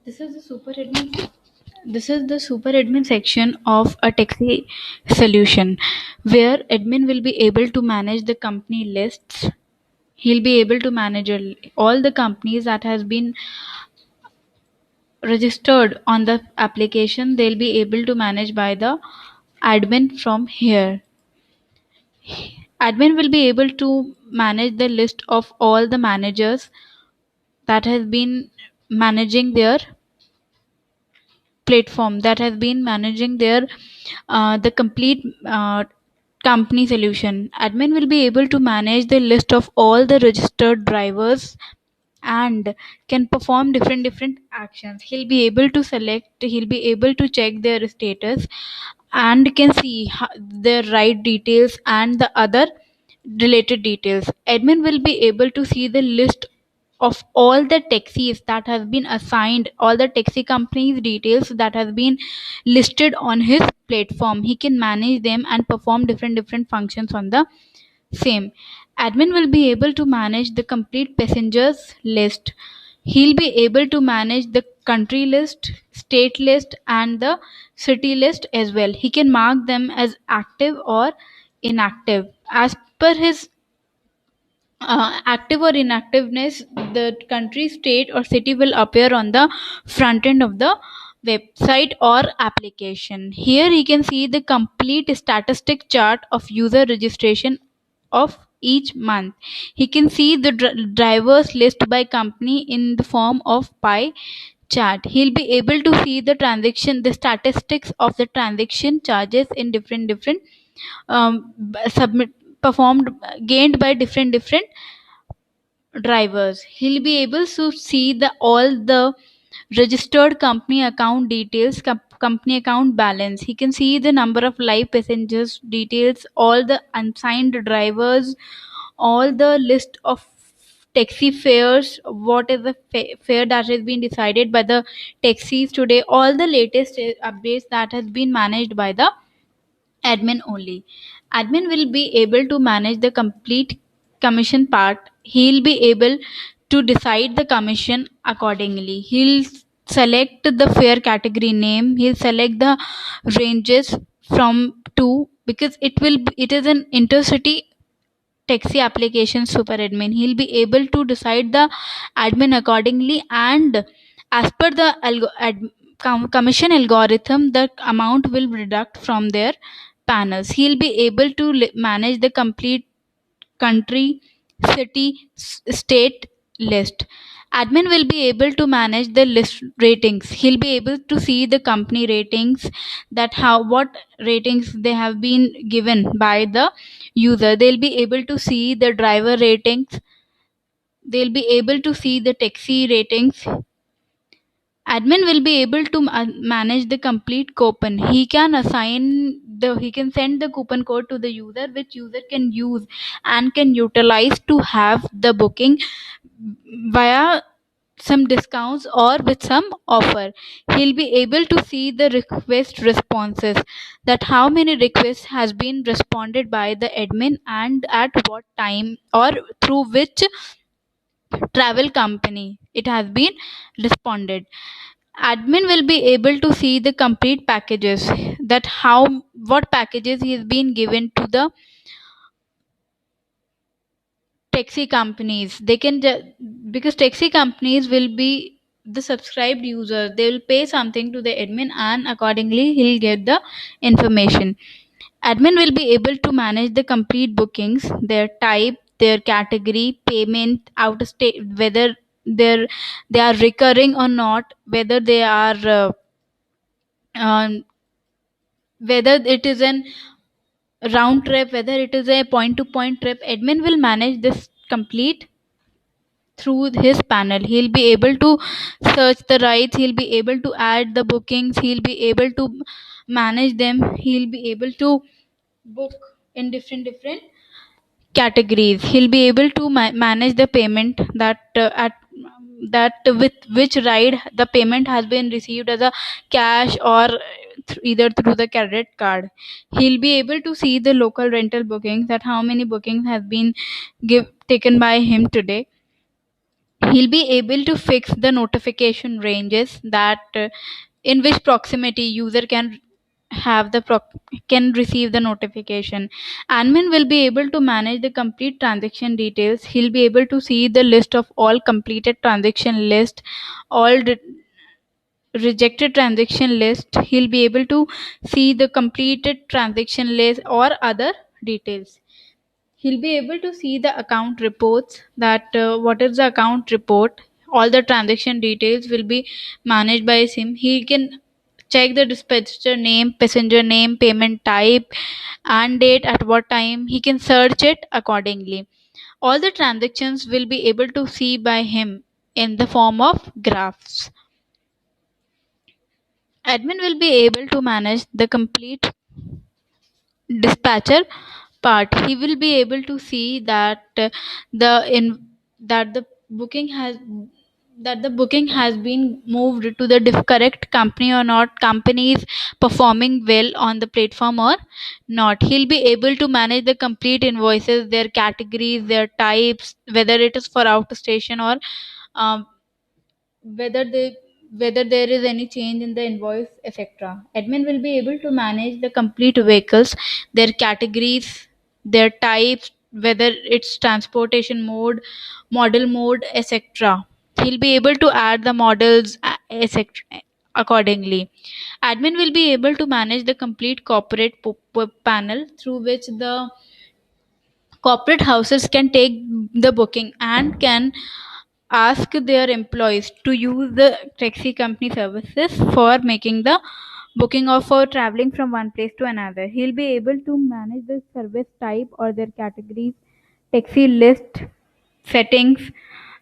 This is the super admin. This is the super admin section of a taxi solution, where admin will be able to manage the company lists. He'll be able to manage all the companies that has been registered on the application. They'll be able to manage by the admin from here. Admin will be able to manage the list of all the managers that has been managing their platform, that has been managing their the complete company solution. Admin will be able to manage the list of all the registered drivers and can perform different actions. He'll be able to he'll be able to check their status and can see their right details and the other related details. Admin will be able to see the list of all the taxis that has been assigned, all the taxi companies details that has been listed on his platform. He can manage them and perform different functions on the same. Admin will be able to manage the complete passengers list. He'll be able to manage the country list, state list, and the city list as well. He can mark them as active or inactive. As per his active or inactiveness, the country, state, or city will appear on the front end of the website or application. Here he can see the complete statistic chart of user registration of each month. He can see the drivers list by company in the form of pie chart. He'll be able to see the statistics of the transaction charges in different submit performed gained by different drivers. He'll be able to see the all the registered company account details, company account balance. He can see the number of live passengers details, all the unsigned drivers, all the list of taxi fares, what is the fare that has been decided by the taxis today, all the latest updates that has been managed by the admin only. Admin will be able to manage the complete commission part. He'll be able to decide the commission accordingly. He'll select the fare category name. He'll select the ranges from two, because it is an intercity taxi application super admin. He'll be able to decide the admin accordingly, and as per the commission algorithm, the amount will deduct from their panels. He'll be able to manage the complete country, city, state list. Admin will be able to manage the list ratings. He'll be able to see the company ratings, that how what ratings they have been given by the user. They'll be able to see the driver ratings. They'll be able to see the taxi ratings. Admin will be able to manage the complete coupon. He can send the coupon code to the user, which user can use and can utilize to have the booking via some discounts or with some offer. He'll be able to see the request responses, that how many requests has been responded by the admin and at what time or through which travel company it has been responded. Admin will be able to see the complete packages, that how what packages he has been given to the taxi companies. They can because taxi companies will be the subscribed users. They will pay something to the admin, and accordingly he'll get the information. Admin will be able to manage the complete bookings, their type, their category, payment, out of state, whether they are recurring or not, whether they are um, whether it is an round trip, whether it is a point to point trip. Admin will manage this complete through his panel. He'll be able to search the rides, he'll be able to add the bookings, he'll be able to manage them, he'll be able to book in different categories. He'll be able to manage the payment, that at that with which ride the payment has been received as a cash or either through the credit card. He'll be able to see the local rental bookings, that how many bookings have been taken by him today. He'll be able to fix the notification ranges that in which proximity user can have the can receive the notification. Admin will be able to manage the complete transaction details. He'll be able to see the list of all completed transaction list, all rejected transaction list. He'll be able to see the completed transaction list or other details. He'll be able to see the account reports, that what is the account report, all the transaction details will be managed by him. He can check the dispatcher name, passenger name, payment type, and date, at what time. He can search it accordingly. All the transactions will be able to see by him in the form of graphs. Admin will be able to manage the complete dispatcher part. He will be able to see that the in that the booking has that the booking has been moved to the correct company or not, company is performing well on the platform or not. He'll be able to manage the complete invoices, their categories, their types, whether it is for out station or um, whether they whether there is any change in the invoice, etc. Admin will be able to manage the complete vehicles, their categories, their types, whether it's transportation mode, model mode, etc. He'll be able to add the models, etc. accordingly. Admin will be able to manage the complete corporate panel, through which the corporate houses can take the booking and can ask their employees to use the taxi company services for making the booking or for traveling from one place to another. He'll be able to manage the service type or their categories, taxi list settings,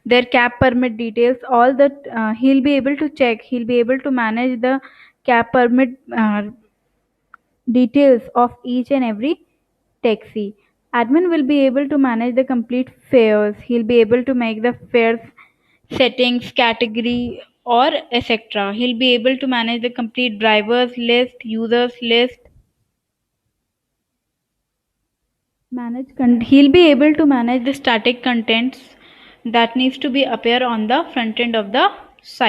their cab permit details, all that. He'll be able to check. He'll be able to manage the cab permit details of each and every taxi. Admin will be able to manage the complete fares. He'll be able to make the fares settings, category, or etc. He'll be able to manage the complete drivers list, users list, he'll be able to manage the static contents that needs to be appear on the front end of the